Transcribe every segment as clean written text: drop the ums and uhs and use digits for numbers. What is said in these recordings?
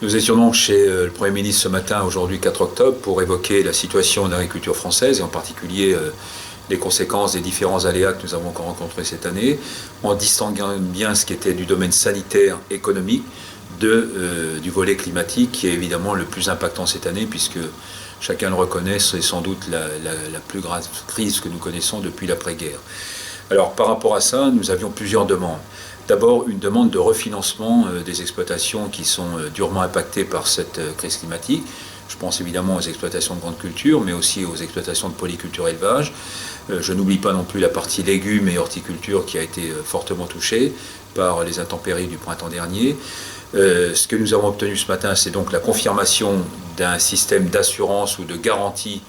Nous étions donc chez le Premier ministre ce matin, aujourd'hui 4 octobre, pour évoquer la situation de l'agriculture française et en particulier les conséquences des différents aléas que nous avons encore rencontrés cette année, en distinguant bien ce qui était du domaine sanitaire, économique, du volet climatique qui est évidemment le plus impactant cette année puisque chacun le reconnaît, c'est sans doute la plus grave crise que nous connaissons depuis l'après-guerre. Alors par rapport à ça, nous avions plusieurs demandes. D'abord, une demande de refinancement des exploitations qui sont durement impactées par cette crise climatique. Je pense évidemment aux exploitations de grande culture, mais aussi aux exploitations de polyculture élevage. Je n'oublie pas non plus la partie légumes et horticulture qui a été fortement touchée par les intempéries du printemps dernier. Ce que nous avons obtenu ce matin, c'est donc la confirmation d'un système d'assurance ou de garantie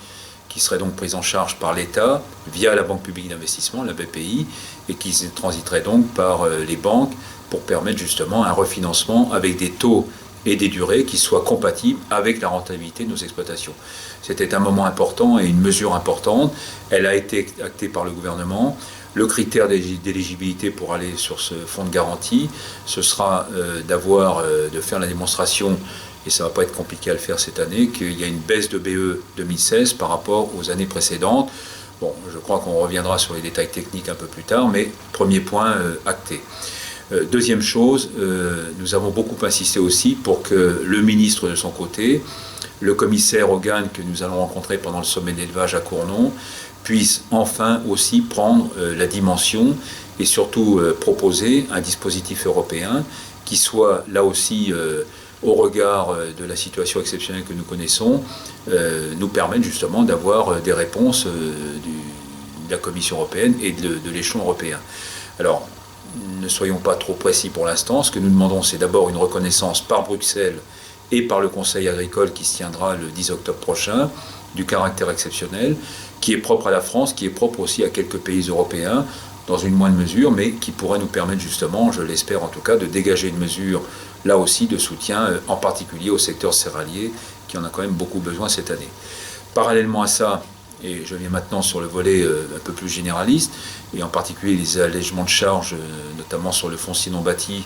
qui serait donc prise en charge par l'État via la Banque publique d'investissement, la BPI, et qui transiterait donc par les banques pour permettre justement un refinancement avec des taux et des durées qui soient compatibles avec la rentabilité de nos exploitations. C'était un moment important et une mesure importante. Elle a été actée par le gouvernement. Le critère d'éligibilité pour aller sur ce fonds de garantie, ce sera de faire la démonstration, et ça ne va pas être compliqué à le faire cette année, qu'il y a une baisse de BE 2016 par rapport aux années précédentes. Bon, je crois qu'on reviendra sur les détails techniques un peu plus tard, mais premier point acté. Deuxième chose, nous avons beaucoup insisté aussi pour que le ministre de son côté, le commissaire Hogan que nous allons rencontrer pendant le sommet d'élevage à Cournon, puisse enfin aussi prendre la dimension et surtout proposer un dispositif européen qui soit là aussi au regard de la situation exceptionnelle que nous connaissons, nous permettre justement d'avoir des réponses de la Commission européenne et de l'échelon européen. Alors, ne soyons pas trop précis pour l'instant. Ce que nous demandons, c'est d'abord une reconnaissance par Bruxelles et par le Conseil agricole qui se tiendra le 10 octobre prochain, du caractère exceptionnel, qui est propre à la France, qui est propre aussi à quelques pays européens, dans une moindre mesure, mais qui pourrait nous permettre justement, je l'espère en tout cas, de dégager une mesure, là aussi, de soutien, en particulier au secteur céréalier, qui en a quand même beaucoup besoin cette année. Parallèlement à ça, et je viens maintenant sur le volet un peu plus généraliste, et en particulier les allègements de charges, notamment sur le foncier non bâti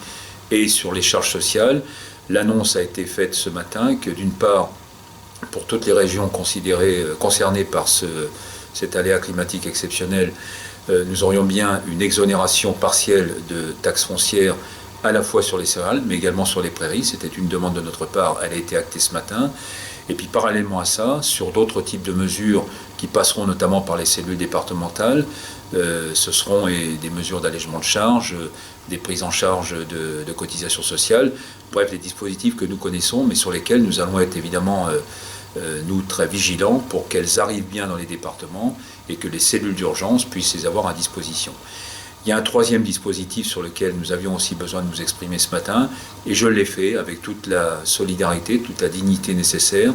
et sur les charges sociales, l'annonce a été faite ce matin que d'une part, pour toutes les régions concernées par cet aléa climatique exceptionnel, nous aurions bien une exonération partielle de taxes foncières à la fois sur les céréales, mais également sur les prairies. C'était une demande de notre part, elle a été actée ce matin. Et puis parallèlement à ça, sur d'autres types de mesures qui passeront notamment par les cellules départementales, ce seront des mesures d'allègement de charges, des prises en charge de cotisations sociales, bref, des dispositifs que nous connaissons, mais sur lesquels nous allons être évidemment nous très vigilants pour qu'elles arrivent bien dans les départements et que les cellules d'urgence puissent les avoir à disposition. Il y a un troisième dispositif sur lequel nous avions aussi besoin de nous exprimer ce matin, et je l'ai fait avec toute la solidarité, toute la dignité nécessaire,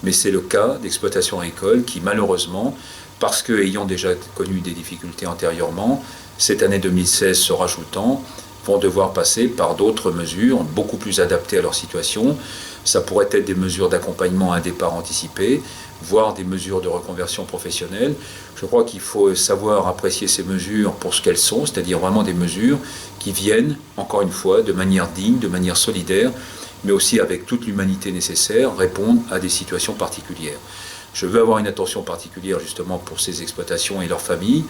mais c'est le cas d'exploitations agricoles qui malheureusement, parce qu'ayant déjà connu des difficultés antérieurement, cette année 2016 se rajoutant, vont devoir passer par d'autres mesures beaucoup plus adaptées à leur situation. Ça pourrait être des mesures d'accompagnement à un départ anticipé, voire des mesures de reconversion professionnelle. Je crois qu'il faut savoir apprécier ces mesures pour ce qu'elles sont, c'est-à-dire vraiment des mesures qui viennent, encore une fois, de manière digne, de manière solidaire, mais aussi avec toute l'humanité nécessaire, répondre à des situations particulières. Je veux avoir une attention particulière justement pour ces exploitations et leurs familles,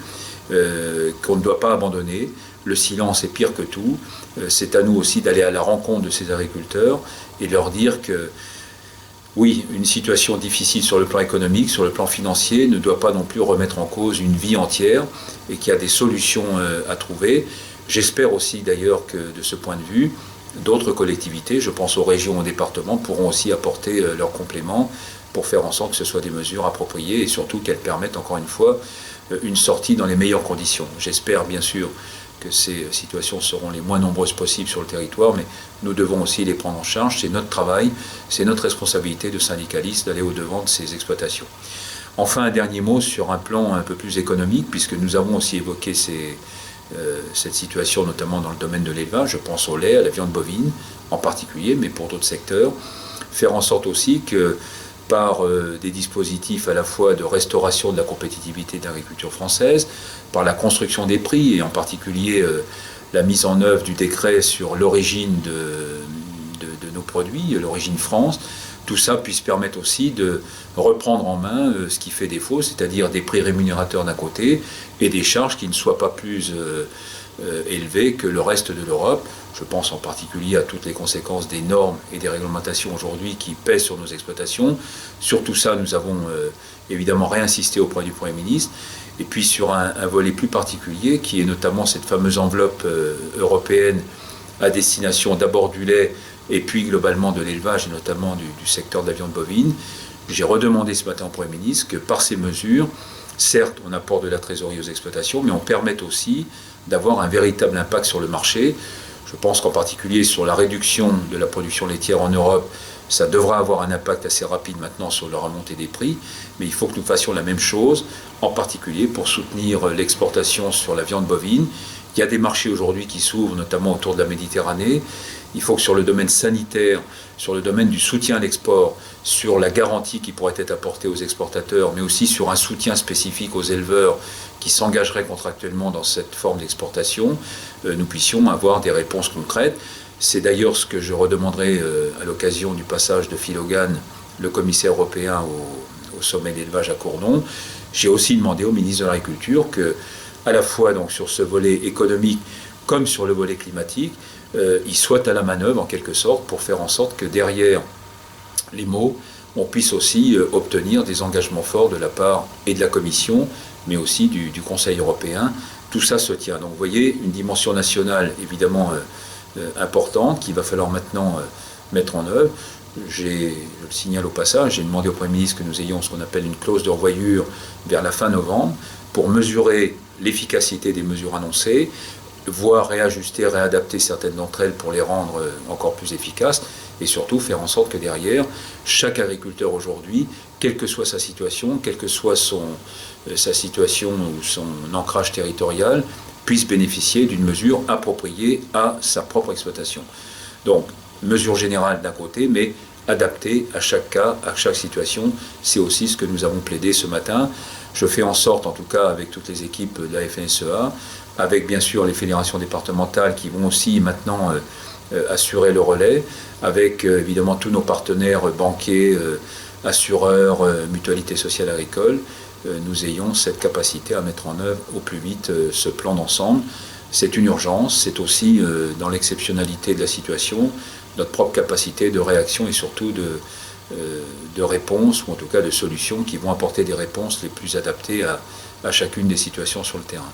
qu'on ne doit pas abandonner. Le silence est pire que tout. C'est à nous aussi d'aller à la rencontre de ces agriculteurs et de leur dire que oui, une situation difficile sur le plan économique, sur le plan financier, ne doit pas non plus remettre en cause une vie entière et qu'il y a des solutions à trouver. J'espère aussi d'ailleurs que de ce point de vue, d'autres collectivités, je pense aux régions, aux départements, pourront aussi apporter leurs compléments pour faire en sorte que ce soit des mesures appropriées et surtout qu'elles permettent encore une fois une sortie dans les meilleures conditions. J'espère bien sûr que ces situations seront les moins nombreuses possibles sur le territoire, mais nous devons aussi les prendre en charge. C'est notre travail, c'est notre responsabilité de syndicalistes d'aller au-devant de ces exploitations. Enfin, un dernier mot sur un plan un peu plus économique, puisque nous avons aussi évoqué cette situation, notamment dans le domaine de l'élevage. Je pense au lait, à la viande bovine en particulier, mais pour d'autres secteurs. Faire en sorte aussi que par des dispositifs à la fois de restauration de la compétitivité de l'agriculture française, par la construction des prix et en particulier la mise en œuvre du décret sur l'origine de nos produits, l'origine France, tout ça puisse permettre aussi de reprendre en main ce qui fait défaut, c'est-à-dire des prix rémunérateurs d'un côté et des charges qui ne soient pas plus élevées que le reste de l'Europe. Je pense en particulier à toutes les conséquences des normes et des réglementations aujourd'hui qui pèsent sur nos exploitations. Sur tout ça, nous avons évidemment réinsisté auprès du Premier ministre. Et puis sur un volet plus particulier, qui est notamment cette fameuse enveloppe européenne à destination d'abord du lait et puis globalement de l'élevage et notamment du secteur de la viande bovine. J'ai redemandé ce matin au Premier ministre que par ces mesures, certes on apporte de la trésorerie aux exploitations, mais on permette aussi d'avoir un véritable impact sur le marché. Je pense qu'en particulier sur la réduction de la production laitière en Europe, ça devra avoir un impact assez rapide maintenant sur la remontée des prix, mais il faut que nous fassions la même chose, en particulier pour soutenir l'exportation sur la viande bovine. Il y a des marchés aujourd'hui qui s'ouvrent, notamment autour de la Méditerranée. Il faut que sur le domaine sanitaire, sur le domaine du soutien à l'export, sur la garantie qui pourrait être apportée aux exportateurs, mais aussi sur un soutien spécifique aux éleveurs qui s'engageraient contractuellement dans cette forme d'exportation, nous puissions avoir des réponses concrètes. C'est d'ailleurs ce que je redemanderai à l'occasion du passage de Phil Hogan, le commissaire européen au sommet de l'élevage à Cournon. J'ai aussi demandé au ministre de l'Agriculture que, à la fois donc, sur ce volet économique comme sur le volet climatique, il soit à la manœuvre en quelque sorte pour faire en sorte que derrière les mots, on puisse aussi obtenir des engagements forts de la part et de la Commission, mais aussi du Conseil européen. Tout ça se tient. Donc vous voyez, une dimension nationale évidemment importante qu'il va falloir maintenant mettre en œuvre. Je le signale au passage, j'ai demandé au Premier ministre que nous ayons ce qu'on appelle une clause de revoyure vers la fin novembre pour mesurer l'efficacité des mesures annoncées, voire réajuster, réadapter certaines d'entre elles pour les rendre encore plus efficaces et surtout faire en sorte que derrière, chaque agriculteur aujourd'hui, quelle que soit sa situation, quelle que soit sa situation ou son ancrage territorial, puisse bénéficier d'une mesure appropriée à sa propre exploitation. Donc, mesure générale d'un côté, mais adaptée à chaque cas, à chaque situation. C'est aussi ce que nous avons plaidé ce matin. Je fais en sorte, en tout cas avec toutes les équipes de la FNSEA, avec bien sûr les fédérations départementales qui vont aussi maintenant assurer le relais, avec évidemment tous nos partenaires banquiers, assureurs, mutualités sociales agricoles, nous ayons cette capacité à mettre en œuvre au plus vite ce plan d'ensemble. C'est une urgence, c'est aussi dans l'exceptionnalité de la situation, notre propre capacité de réaction et surtout de réponse, ou en tout cas de solutions qui vont apporter des réponses les plus adaptées à chacune des situations sur le terrain.